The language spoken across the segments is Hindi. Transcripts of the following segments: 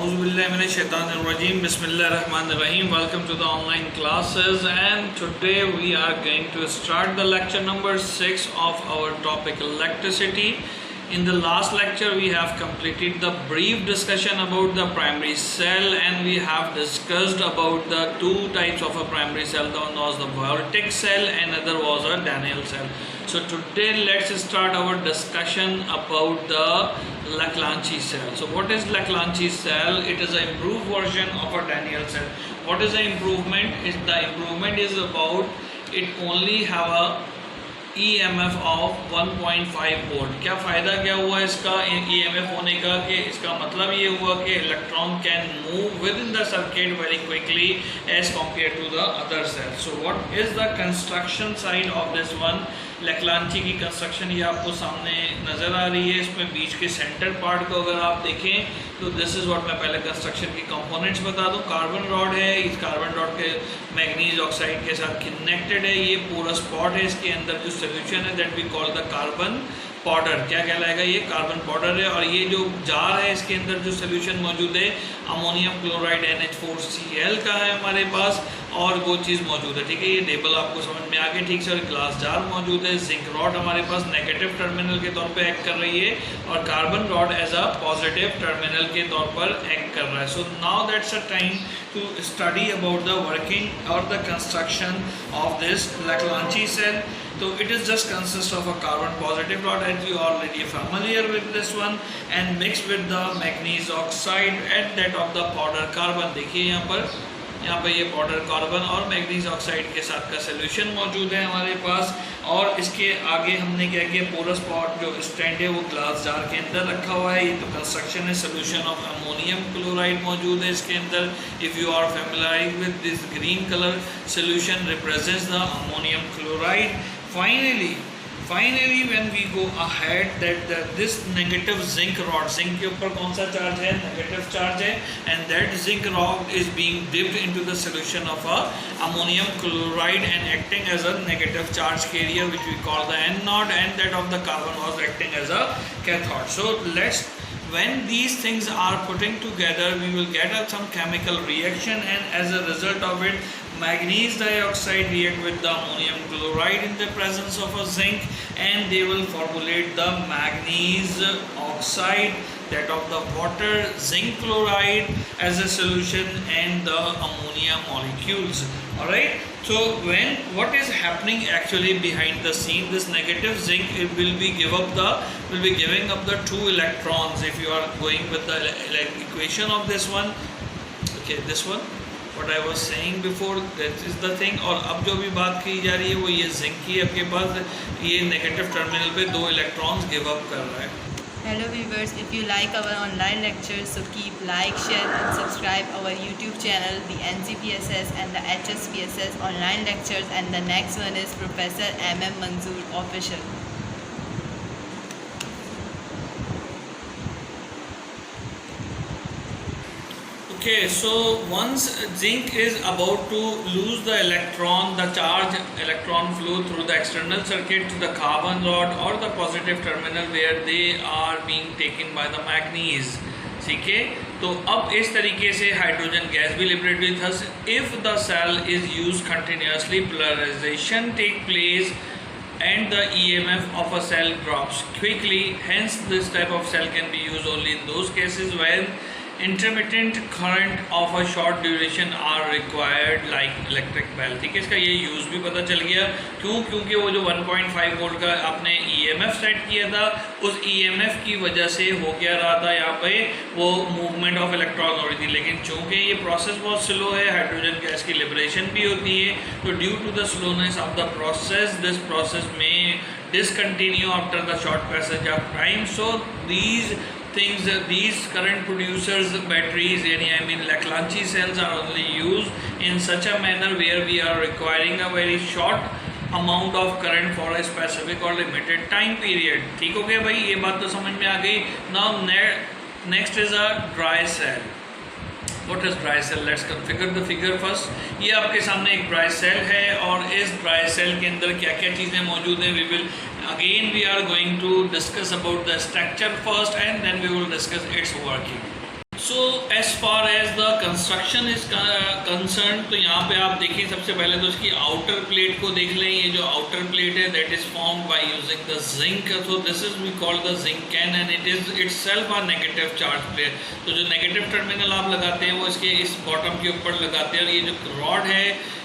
Auzubillahiminash-shaytanir-rajim. Bismillahir-rahmanir-rahim. Welcome to the online classes, and today we are going to start the lecture number 6 of our topic electricity. In the last lecture we have completed the brief discussion about the primary cell, and we have discussed about the two types of a primary cell. One was the Voltaic cell and other was a Daniell cell. So today let's start our discussion about the Leclanché cell. So what is Leclanché cell? It is an improved version of a Daniell cell. What is the improvement? The improvement is about it only have a EMF of 1.5 volt. क्या फ़ायदा क्या हुआ इसका EMF होने का कि इसका मतलब ये हुआ कि electron can move with in the circuit very quickly as compare to the other cell. So what is the construction side of this one? Leclanché की कंस्ट्रक्शन ये आपको सामने नज़र आ रही है. इसमें बीच के सेंटर पार्ट को अगर आप देखें तो दिस इज़ व्हाट. मैं पहले कंस्ट्रक्शन की कंपोनेंट्स बता दूं. कार्बन रॉड है, इस कार्बन रॉड के मैग्नीज ऑक्साइड के साथ कनेक्टेड है. ये पूरा स्पॉट है, इसके अंदर जो सोल्यूशन है that we call the carbon powder. क्या कहलाएगा? ये कार्बन पाउडर है. और ये जो जार है इसके अंदर जो सोल्यूशन मौजूद है अमोनियम क्लोराइड NH4Cl का है हमारे पास, और वो चीज़ मौजूद है. ठीक है, ये टेबल आपको समझ में आ गया ठीक से. और ग्लास जार मौजूद है. जिंक रॉड हमारे पास नेगेटिव टर्मिनल के तौर पे एक्ट कर रही है और carbon rod as a positive terminal के तौर पर एक्ट कर रहा है. So now that's a time to study about the working और the construction of this Leclanché cell. So it is just consist of a carbon positive rod, as you already familiar with this one, and mixed with the manganese oxide and that of the powder carbon. देखिए यहाँ पर ये पाउडर कार्बन और मैग्नीज ऑक्साइड के साथ का सोल्यूशन मौजूद है हमारे पास. और इसके आगे हमने क्या किया, पोरस पॉट जो स्टैंड है वो ग्लास जार के अंदर रखा हुआ है. ये तो कंस्ट्रक्शन है. सोल्यूशन ऑफ अमोनियम क्लोराइड मौजूद है इसके अंदर. If you are familiarise with this green colour solution represents the ammonium chloride. Finally when we go ahead that this negative zinc rod, zinc के ऊपर कौन सा चार्ज है? नेगेटिव चार्ज है. and that zinc rod is being dipped into the solution of a ammonium chloride and acting as a negative charge carrier, which we call the anode, and that of the carbon was acting as a cathode. So when these things are putting together, we will get some chemical reaction, and as a result of it manganese dioxide react with the ammonium chloride in the presence of a zinc, and they will formulate the manganese oxide, that of the water, zinc chloride as a solution, and the ammonia molecules. Alright, so what is happening actually behind the scene, this negative zinc, it will be giving up the two electrons. If you are going with the equation of this one, okay, this one what I was saying before, that is the thing. और अब जो भी बात की जा रही है वो ये जिंक की आपके पास ये नेगेटिव टर्मिनल पे दो इलेक्ट्रॉन्स गिव अप कर रहा है. Hello viewers, if you like our online lectures, so keep like, share and subscribe our YouTube channel, the NCPSS and the HSPSS online lectures, and the next one is Professor MM Manzoor official. Okay, so once zinc is about to lose the electron, the charge electron flow through the external circuit to the carbon rod or the positive terminal where they are being taken by the manganese. ठीक है, तो अब इस तरीके से हाइड्रोजन गैस भी लिबरेट हुई. thus if the cell is used continuously, polarization take place and the EMF of a cell drops quickly. Hence this type of cell can be used only in those cases when intermittent current of a short duration are required like electric bell. ठीक है, इसका ये यूज़ भी पता चल गया. क्योंकि वो जो 1.5 वोल्ट का आपने EMF सेट किया था, उस EMF की वजह से हो क्या रहा था यहाँ पे, वो मूवमेंट ऑफ इलेक्ट्रॉन हो रही थी. लेकिन चूँकि ये प्रोसेस बहुत स्लो है, हाइड्रोजन गैस की लिबरेशन भी होती है, तो due to the slowness of the process, this process में discontinue after the short passage of time. So these current producers batteries, I mean Leclanché cells, are only used in such a manner where we are requiring a very short amount of current for a specific or limited time period. ठीक हो गया भाई, ये बात तो समझ में आ गई. Now next is a dry cell. What is dry cell? Let's configure the figure first. ये आपके सामने एक dry cell है, और इस dry cell के अंदर क्या क्या चीज़ें मौजूद हैं we are going to discuss about the structure first, and then we will discuss its working. So as far as the construction is concerned, तो यहाँ पे आप देखिए सबसे पहले तो इसकी आउटर प्लेट को देख लें। ये जो आउटर प्लेट है that is formed by using the zinc, so this is we call the zinc can and it is itself a negative charge plate। तो जो नेगेटिव टर्मिनल आप लगाते हैं वो इसके इस बॉटम के ऊपर लगाते हैं, और ये जो रॉड है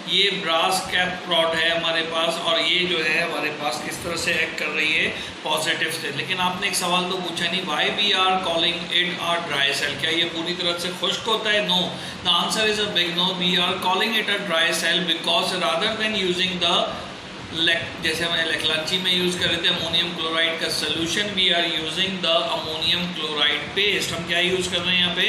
ये ब्रास कैप रॉड है हमारे पास, और ये जो है हमारे पास किस तरह से एक्ट कर रही है पॉजिटिव से। लेकिन आपने एक सवाल तो पूछा नहीं, why we are calling it a dry cell, क्या ये पूरी तरह से खुश्क होता है? No, the answer is a big no. We are calling it a dry cell because rather than using the जैसे हमें लेक्लांची में यूज़ कर रहे थे अमोनियम क्लोराइड का solution, we are using the ammonium chloride paste. हम क्या यूज़ कर रहे हैं यहाँ पे?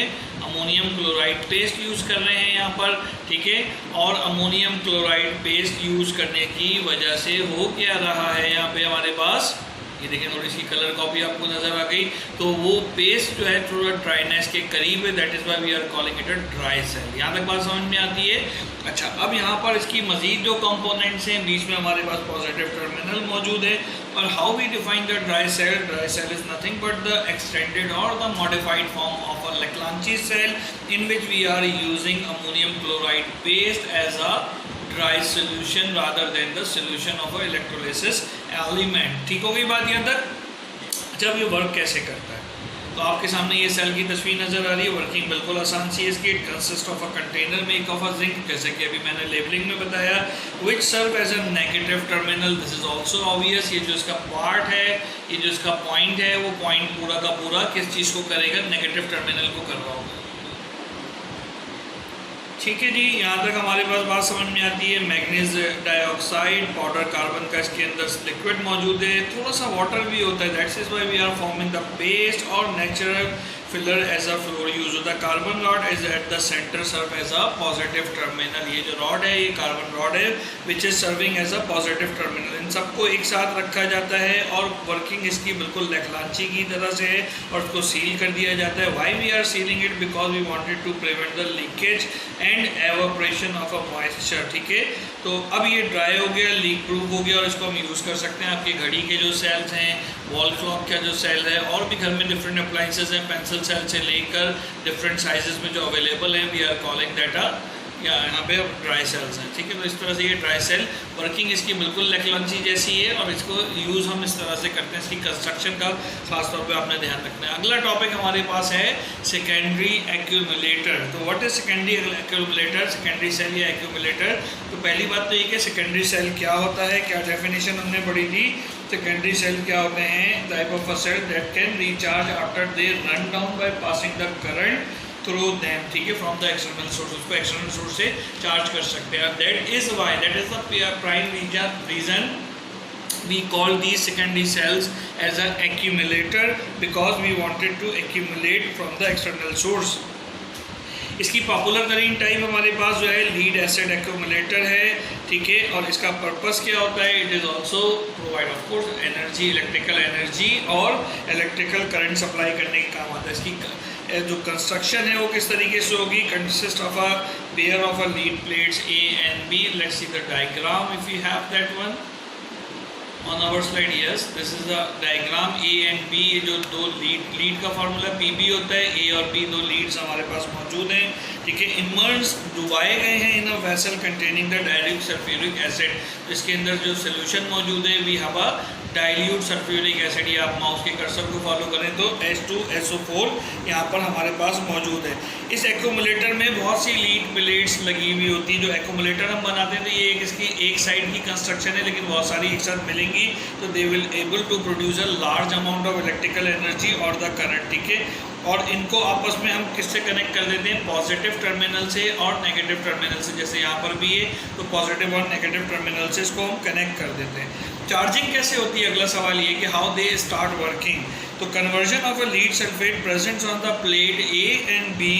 अमोनियम क्लोराइड पेस्ट यूज़ कर रहे हैं यहाँ पर, ठीक है। और अमोनियम क्लोराइड पेस्ट यूज़ करने की वजह से हो क्या रहा है यहाँ पे हमारे पास, ये देखिए थोड़ी सी कलर कॉपी आपको नज़र आ गई, तो वो पेस्ट जो है थोड़ा ड्राइनेस के करीब है, that is why we are calling it a dry cell. यहाँ तक बात समझ में आती है? अच्छा, अब यहाँ पर इसकी मजीद जो कंपोनेंट्स हैं, बीच में हमारे पास पॉजिटिव टर्मिनल मौजूद है। और how we define the dry cell? Dry cell is nothing but the extended और the modified form of a Leclanché cell in which we are using ammonium chloride paste as a dry solution rather than the solution of a electrolysis element। ठीक हो गई बात यहाँ तक? जब ये वर्क कैसे करता है, तो आपके सामने ये सेल की तस्वीर नज़र आ रही है। वर्किंग बिल्कुल आसान सी है इसकी। It consist of a container make of a zinc, जैसे कि अभी मैंने लेबलिंग में बताया, which serve as a negative terminal. This is also obvious. ये जो इसका पार्ट है, ये जो इसका पॉइंट है, वो पॉइंट पूरा का पूरा किस चीज़ को करेगा? नेगेटिव टर्मिनल को कर रहा होगा। ठीक है जी, यहाँ तक हमारे पास बात समझ में आती है। मैग्नीज डाइऑक्साइड पाउडर कार्बन का इसके अंदर लिक्विड मौजूद है, थोड़ा सा वाटर भी होता है, that's is why we are forming the paste और natural filler as a flour use होता है। Carbon rod is at the centre serve as a positive terminal. ये जो रॉड है ये कार्बन रॉड है which is serving as a positive terminal. इन सबको एक साथ रखा जाता है और वर्किंग इसकी बिल्कुल लेक्लांची की तरह से है, और उसको सील कर दिया जाता है। Why we are sealing it? Because we wanted to prevent the leakage and evaporation of a moisture. ठीक है, तो अब ये ड्राई हो गया, लीक प्रूफ हो गया, और इसको हम यूज़ कर सकते हैं। आपकी घड़ी के जो सेल्स हैं, वॉल क्लॉक का जो सेल है, और भी घर में डिफरेंट अप्लाइंसेज हैं, पेंसिल सेल से लेकर डिफरेंट साइजेस में जो अवेलेबल हैं, we are calling that a या यहाँ पे ड्राई सेल्स हैं। ठीक है, तो इस तरह से ये ड्राई सेल वर्किंग इसकी बिल्कुल लेक्लांची जैसी है, और इसको यूज़ हम इस तरह से करते हैं। इसकी कंस्ट्रक्शन का खास तौर पे आपने ध्यान रखना है। अगला टॉपिक हमारे पास है सेकेंडरी एक्यूमुलेटर। तो what is secondary accumulator? Secondary cell या एक्यूमुलेटर। तो पहली बात तो ये कि सेकेंडरी सेल क्या होता है, क्या डेफिनेशन हमने पढ़ी थी। सेकेंडरी सेल क्या होते हैं? Type of a cell that can recharge after they run down by passing the current through them. ठीक है, फ्रॉम द एक्सटर्नल सोर्स, उसको एक्सटर्नल सोर्स से चार्ज कर सकते हैं। That is why, that is the prime reason we call these secondary cells as an accumulator because we wanted to accumulate from the external source। इसकी पॉपुलर तरीन टाइप हमारे पास जो है लीड एसिड एक्यूमुलेटर है। ठीक है, और इसका पर्पस क्या होता है? It is also provide of course energy, electrical energy और इलेक्ट्रिकल करंट सप्लाई करने के काम आता है। इसकी जो कंस्ट्रक्शन है वो किस तरीके से होगी? Consist of a pair of a lead plates A and B. Let's see the diagram if you have that one on our slide। yes, this is the diagram A and B। ये जो दो लीड का फार्मूला PB होता है, A और B दो लीड्स हमारे पास मौजूद हैं। ठीक है, इमर्स डुबाए गए हैं in a vessel containing the dilute sulphuric acid. इसके अंदर जो सोल्यूशन मौजूद है we have a dilute sulphuric acid. ये आप माउस के कर्सर को फॉलो करें तो H2SO4 यहाँ पर हमारे पास मौजूद है। इस एक्यूमुलेटर में बहुत सी लीड प्लेट्स लगी हुई होती हैं। जो एक्यूमुलेटर हम बनाते हैं तो ये इसकी एक साइड की कंस्ट्रक्शन है, लेकिन बहुत सारी एक साथ मिलेंगी तो they will able to produce a large amount of electrical energy और द करंट। ठीक है, और इनको आपस में हम किससे कनेक्ट कर देते हैं? पॉजिटिव टर्मिनल से और नेगेटिव टर्मिनल से। जैसे यहाँ पर भी है तो पॉजिटिव और नेगेटिव टर्मिनल से इसको हम कनेक्ट कर देते हैं। चार्जिंग कैसे होती है? अगला सवाल ये कि हाउ दे स्टार्ट वर्किंग। तो conversion of a lead sulphate presents on the plate A and B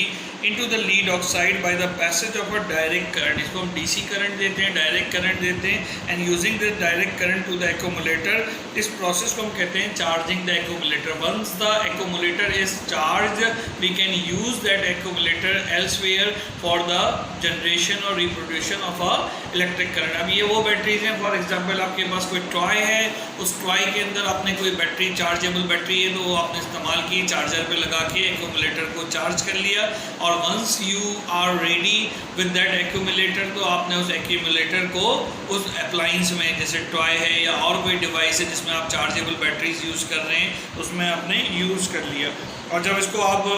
into the lead oxide by the passage of a direct current। इसको हम DC करंट देते हैं, डायरेक्ट करंट देते हैं, and using the direct current to the accumulator. इस प्रोसेस को हम कहते हैं charging the accumulator. Once the accumulator is charge we can use that accumulator elsewhere for the generation और reproduction of a electric current. अब ये वो बैटरीज हैं, फॉर एग्जाम्पल आपके पास कोई टॉय है, उस टॉय के अंदर आपने कोई बैटरी, चार्जेबल बैटरी है, तो वो आपने इस्तेमाल की, चार्जर पे लगा के एक्यूमुलेटर को चार्ज कर लिया, और और once you are ready with that accumulator, तो आपने उस एक्यूमुलेटर को उस अप्लाइंस में, जैसे टॉय है या और कोई डिवाइस है जिसमें आप चार्जेबल बैटरीज यूज़ कर रहे हैं, उसमें आपने यूज़ कर लिया। और जब इसको आप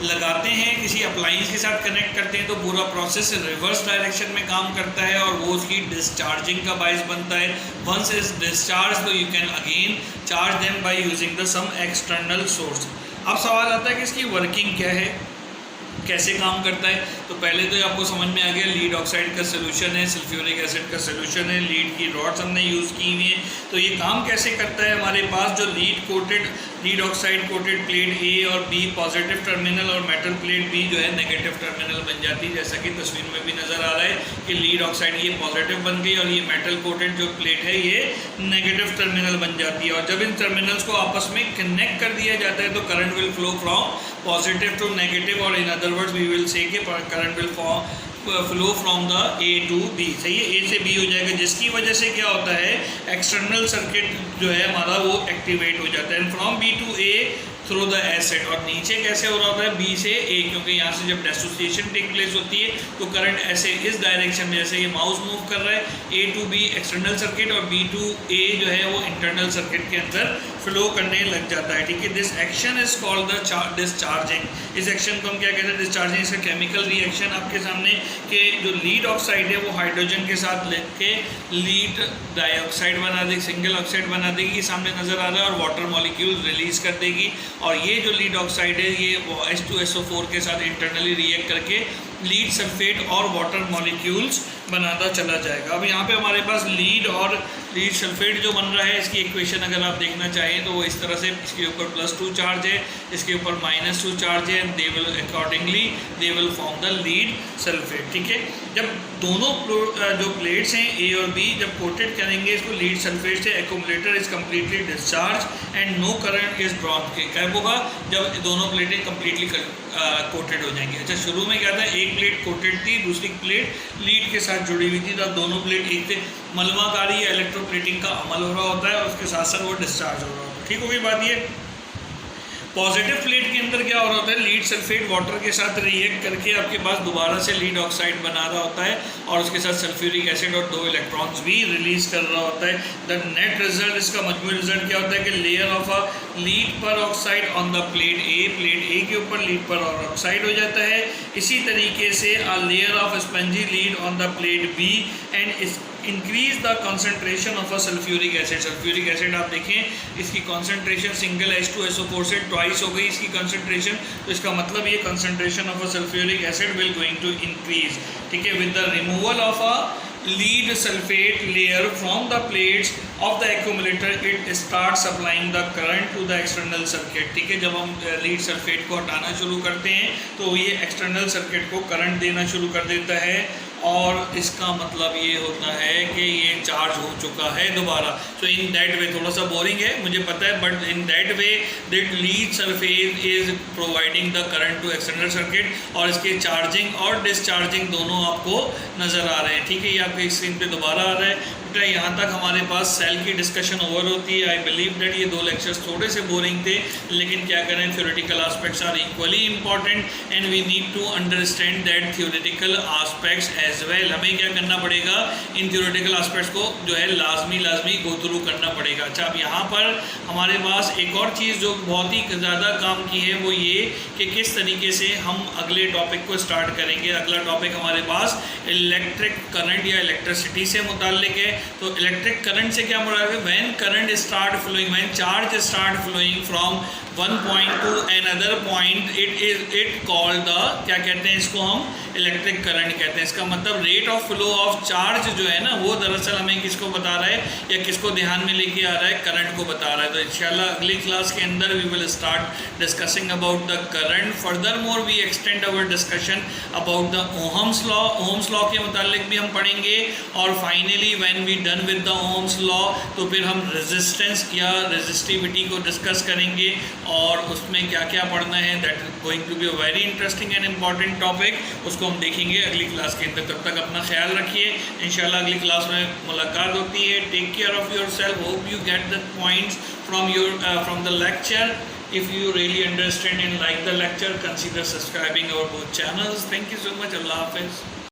लगाते हैं, किसी अप्लाइंस के साथ कनेक्ट करते हैं, तो पूरा प्रोसेस रिवर्स डायरेक्शन में काम करता है और वो उसकी डिस्चार्जिंग का बायस बनता है। वंस इज डिस्चार्ज तो you can again charge them by using the some external source. अब सवाल आता है कि इसकी वर्किंग क्या है, कैसे काम करता है। तो पहले तो आपको समझ में आ गया, लीड ऑक्साइड का सोल्यूशन है, सल्फ्यूरिक एसिड का सोल्यूशन है, लीड की रॉड्स हमने यूज़ की हुई हैं। तो ये काम कैसे करता है, हमारे पास जो लीड ऑक्साइड कोटेड प्लेट ए और बी पॉजिटिव टर्मिनल और मेटल प्लेट बी जो है नेगेटिव टर्मिनल बन जाती है, जैसा कि तस्वीर में भी नज़र आ रहा है कि लीड ऑक्साइड ये पॉजिटिव बन गई और ये मेटल कोटेड जो प्लेट है ये नेगेटिव टर्मिनल बन जाती है। और जब इन टर्मिनल्स को आपस में कनेक्ट कर दिया जाता है तो current will flow from positive to negative, और in other words we will say कि current will flow from the A to B. सही है, ए से बी हो जाएगा, जिसकी वजह से क्या होता है, एक्सटर्नल सर्किट जो है हमारा वो एक्टिवेट हो जाता है from B to A through the acid. और नीचे कैसे हो रहा होता है, बी से ए, क्योंकि यहाँ से जब डिसोसिएशन टेक प्लेस होती है तो करंट ऐसे इस डायरेक्शन में, जैसे ये माउस मूव कर रहा है, ए टू बी एक्सटर्नल सर्किट और बी टू ए जो है वो इंटरनल सर्किट के अंदर फ्लो करने लग जाता है। ठीक है, this action is called the discharging. इस एक्शन को हम क्या कहते हैं, डिस्चार्जिंग। इसका केमिकल रिएक्शन आपके सामने कि जो लीड ऑक्साइड है वो हाइड्रोजन के साथ लेके लीड डाइऑक्साइड बना देगी, सिंगल ऑक्साइड बना देगी, ये सामने नज़र आ रहा है, और वाटर मॉलिक्यूल रिलीज कर देगी। और ये जो लीड ऑक्साइड है ये H2SO4 के साथ इंटरनली रिएक्ट करके लीड सल्फेट और वाटर मॉलिक्यूल्स बनाता चला जाएगा। अब यहाँ पे हमारे पास लीड और लीड सल्फेट जो बन रहा है, इसकी इक्वेशन अगर आप देखना चाहें तो वो इस तरह से, इसके ऊपर +2 चार्ज है, इसके ऊपर -2 चार्ज है, and they will accordingly they will form the lead sulphate. ठीक है, जब दोनों जो प्लेट्स हैं ए और बी जब कोटेड करेंगे इसको लीड सल्फेट से, accumulator is completely discharge and no current is drawn. कब होगा, जब दोनों प्लेटें कम्प्लीटली कोटेड हो जाएंगी। अच्छा, शुरू में क्या था, एक प्लेट कोटेड थी, दूसरी प्लेट लीड के साथ जुड़ी हुई थी, तो दोनों प्लेट एक थे, मलमाकारी या इलेक्ट्रोप्लेटिंग का अमल हो रहा होता है, उसके साथ साथ वो डिस्चार्ज हो रहा होता है। ठीक होगी बात ये। पॉजिटिव प्लेट के अंदर क्या हो रहा होता है, लीड सल्फेट वाटर के साथ रिएक्ट करके आपके पास दोबारा से लीड ऑक्साइड बना रहा होता है और उसके साथ सल्फ्यूरिक एसिड और 2 इलेक्ट्रॉन्स भी रिलीज कर रहा होता है। द नेट रिजल्ट, इसका मजमूई रिजल्ट क्या होता है कि लेयर ऑफ अ लीड पर ऑक्साइड ऑन द प्लेट ए के ऊपर लीड पर ऑक्साइड हो जाता है। इसी तरीके से a layer of spongy lead on the plate B and increase the concentration of a sulphuric acid. Sulphuric acid आप देखें इसकी कॉन्सेंट्रेशन सिंगल H2SO4 से ट्वाइस हो गई इसकी कॉन्सेंट्रेशन, तो इसका मतलब ये concentration of a sulphuric acid will going to increase. ठीक है, with the removal of a lead sulfate layer from the plates of the accumulator it starts supplying the current to the external circuit। ठीक है, जब हम लीड सल्फेट को हटाना शुरू करते हैं तो ये एक्सटर्नल सर्किट को करंट देना शुरू कर देता है और इसका मतलब ये होता है कि ये चार्ज हो चुका है दोबारा। सो इन दैट वे, थोड़ा सा बोरिंग है मुझे पता है, but in that way that lead sulphate is providing the current to external circuit और इसके चार्जिंग और डिस्चार्जिंग दोनों आपको नज़र आ रहे हैं। ठीक है, ये आपके स्क्रीन पे दोबारा आ रहा है। बेटा यहाँ तक हमारे पास सेल की डिस्कशन ओवर होती है। आई बिलीव दैट ये 2 लेक्चर्स थोड़े से बोरिंग थे, लेकिन क्या करें, theoretical aspects are equally important and we need to understand that theoretical aspects as well. हमें क्या करना पड़ेगा, इन थ्योरेटिकल आस्पेक्ट्स को जो है लाजमी गो थ्रू करना पड़ेगा। अच्छा, अब यहाँ पर हमारे पास एक और चीज़ जो बहुत ही ज़्यादा काम की है वो ये कि किस तरीके से हम अगले टॉपिक को स्टार्ट करेंगे। अगला टॉपिक हमारे पास इलेक्ट्रिक करंट या इलेक्ट्रिसिटी से मुताल्लिक है। तो इलेक्ट्रिक करंट से क्या मुराद है, when current start flowing, when charge start flowing from one point to another point, it called the, क्या कहते हैं इसको हम, इलेक्ट्रिक करंट कहते हैं। इसका मतलब rate of flow of charge जो है ना वो दरअसल हमें किसको बता रहा है या किसको ध्यान में लेके आ रहा है, करंट को बता रहा है। तो इंशाल्लाह अगली क्लास के अंदर we will start discussing about the current. Furthermore we extend our discussion about the Ohm's law. Ohm's law के मुतालिक भी हम पढ़ेंगे और finally when we done with the Ohm's law तो फिर हम रेजिस्टेंस या रेजिस्टिविटी को डिस्कस करेंगे और उसमें क्या क्या पढ़ना है। That is going to be a very interesting and important topic, उसको हम देखेंगे अगली क्लास के अंदर। तब तक अपना ख्याल रखिए, इंशाल्लाह अगली क्लास में मुलाकात होती है। Take care of yourself, hope you get the points from the lecture. If you really understand and like the lecture, consider subscribing our both channels. Thank you so much. Allah Hafiz.